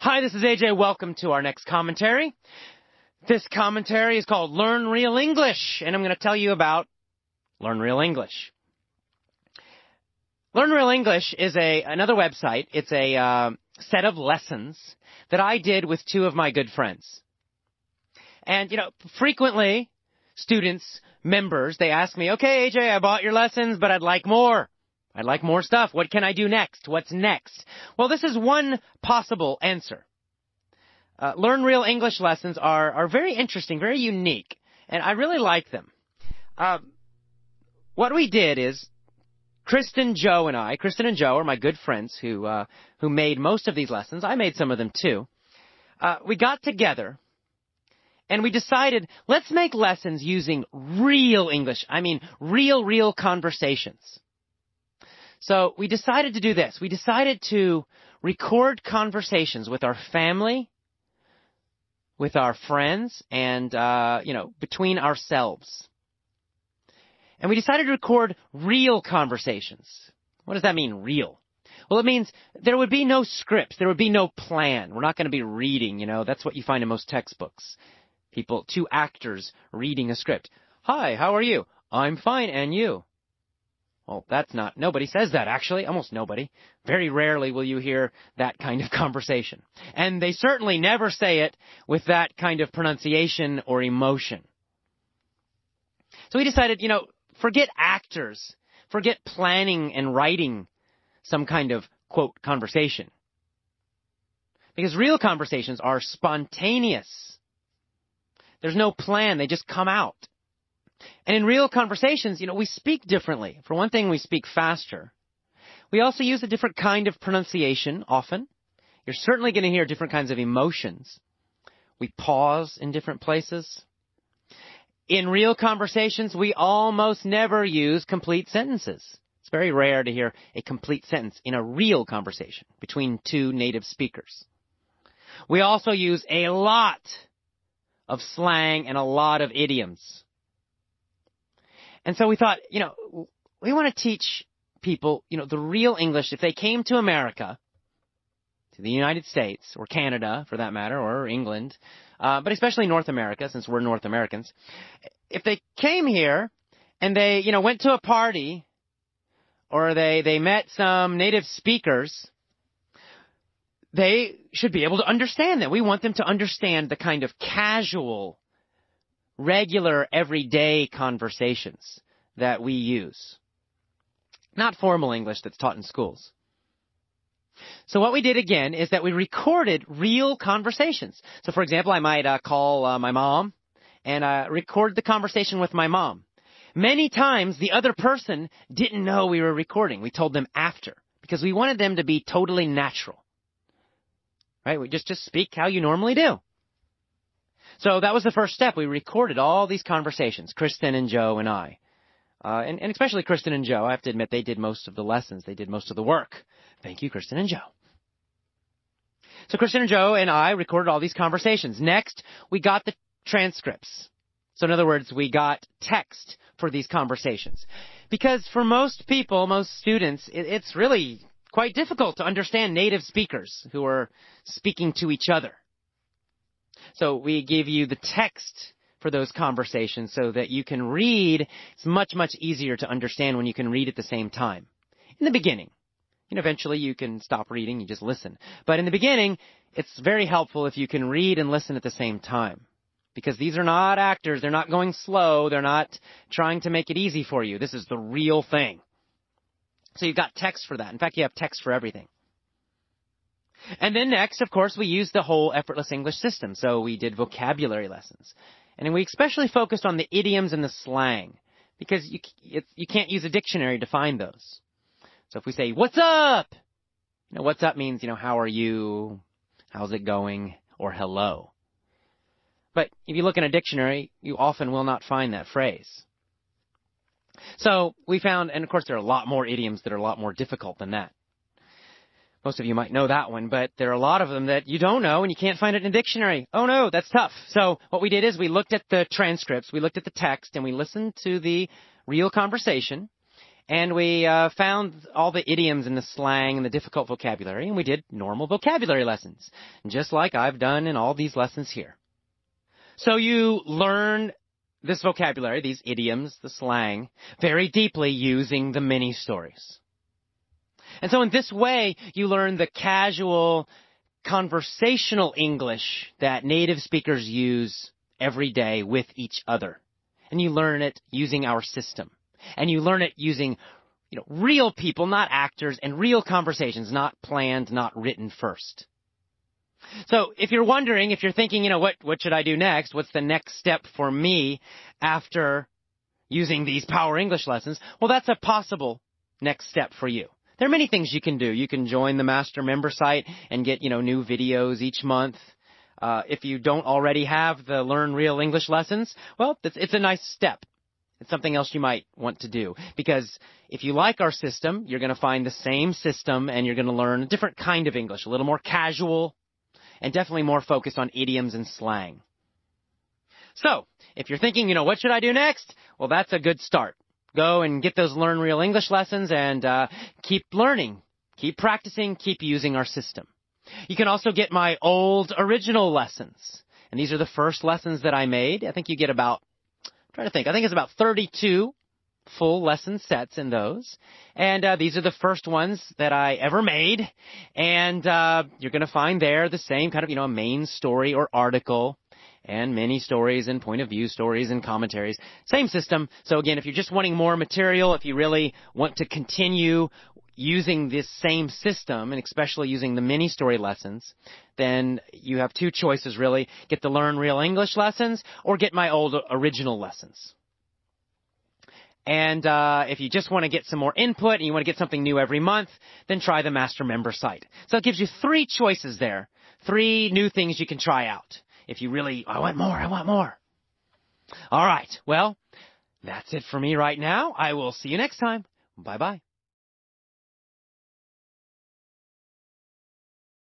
Hi, this is AJ. Welcome to our next commentary. This commentary is called Learn Real English, and I'm going to tell you about Learn Real English. Learn Real English is another website. It's a set of lessons that I did with two of my good friends. And, frequently students, members, they ask me, okay, AJ, I bought your lessons, but I'd like more. I'd like more stuff. What can I do next? What's next? Well, this is one possible answer. Learn Real English lessons are very interesting, very unique, and I really like them. What we did is, Kristen and Joe are my good friends who made most of these lessons. I made some of them too. We got together and we decided, let's make lessons using real English. I mean, real conversations. So we decided to do this. We decided to record conversations with our family, with our friends, and, between ourselves. And we decided to record real conversations. What does that mean, real? Well, it means there would be no scripts. There would be no plan. We're not going to be reading, That's what you find in most textbooks. Two actors reading a script. Hi, how are you? I'm fine, and you? Well, nobody says that, actually. Almost nobody. Very rarely will you hear that kind of conversation. And they certainly never say it with that kind of pronunciation or emotion. So we decided, forget actors. Forget planning and writing some kind of, quote, conversation. Because real conversations are spontaneous. There's no plan. They just come out. And in real conversations, we speak differently. For one thing, we speak faster. We also use a different kind of pronunciation often. You're certainly going to hear different kinds of emotions. We pause in different places. In real conversations, we almost never use complete sentences. It's very rare to hear a complete sentence in a real conversation between two native speakers. We also use a lot of slang and a lot of idioms. And so we thought, we want to teach people, the real English. If they came to America, to the United States, or Canada, for that matter, or England, but especially North America, since we're North Americans, if they came here and they, went to a party, or they met some native speakers, they should be able to understand them. We want them to understand the kind of casual, regular, everyday conversations that we use. Not formal English that's taught in schools. So what we did again is that we recorded real conversations. So for example, I might call my mom and record the conversation with my mom. Many times the other person didn't know we were recording. We told them after because we wanted them to be totally natural. Right? We just speak how you normally do. So that was the first step. We recorded all these conversations, Kristen and Joe and I. And especially Kristen and Joe. I have to admit, they did most of the lessons. They did most of the work. Thank you, Kristen and Joe. So Kristen and Joe and I recorded all these conversations. Next, we got the transcripts. So in other words, we got text for these conversations. Because for most people, most students, it's really quite difficult to understand native speakers who are speaking to each other. So we give you the text for those conversations so that you can read. It's much easier to understand when you can read at the same time. In the beginning, eventually you can stop reading, you just listen. But in the beginning, it's very helpful if you can read and listen at the same time. Because these are not actors, they're not going slow, they're not trying to make it easy for you. This is the real thing. So you've got text for that. In fact, you have text for everything. And then next, of course, we used the whole effortless English system. So we did vocabulary lessons. And we especially focused on the idioms and the slang. Because you can't use a dictionary to find those. So if we say, what's up? What's up means, how are you? How's it going? Or hello. But if you look in a dictionary, you often will not find that phrase. So we found, and of course there are a lot more idioms that are a lot more difficult than that. Most of you might know that one, but there are a lot of them that you don't know and you can't find it in a dictionary. Oh no, that's tough. So what we did is we looked at the transcripts, we looked at the text, and we listened to the real conversation, and we found all the idioms and the slang and the difficult vocabulary, and we did normal vocabulary lessons, just like I've done in all these lessons here. So you learn this vocabulary, these idioms, the slang, very deeply using the mini stories. And so in this way, you learn the casual, conversational English that native speakers use every day with each other. And you learn it using our system. And you learn it using, real people, not actors, and real conversations, not planned, not written first. So if you're wondering, if you're thinking, what should I do next? What's the next step for me after using these Power English lessons? Well, that's a possible next step for you. There are many things you can do. You can join the Master Member site and get, new videos each month. If you don't already have the Learn Real English lessons, well, it's a nice step. It's something else you might want to do. Because if you like our system, you're going to find the same system and you're going to learn a different kind of English, a little more casual and definitely more focused on idioms and slang. So, if you're thinking, what should I do next? Well, that's a good start. Go and get those Learn Real English lessons and keep learning, keep practicing, keep using our system. You can also get my old original lessons. And these are the first lessons that I made. I think you get I think it's about 32 full lesson sets in those. And these are the first ones that I ever made. And you're going to find there the same kind of, a main story or article, and mini stories and point of view stories and commentaries. Same system. So again, if you're just wanting more material, if you really want to continue using this same system, and especially using the mini story lessons, then you have two choices really. Get the Learn Real English lessons or get my old original lessons. And if you just want to get some more input and you want to get something new every month, then try the Master Member site. So it gives you 3 choices there, 3 new things you can try out. If you really, I want more. All right, well, that's it for me right now. I will see you next time. Bye-bye.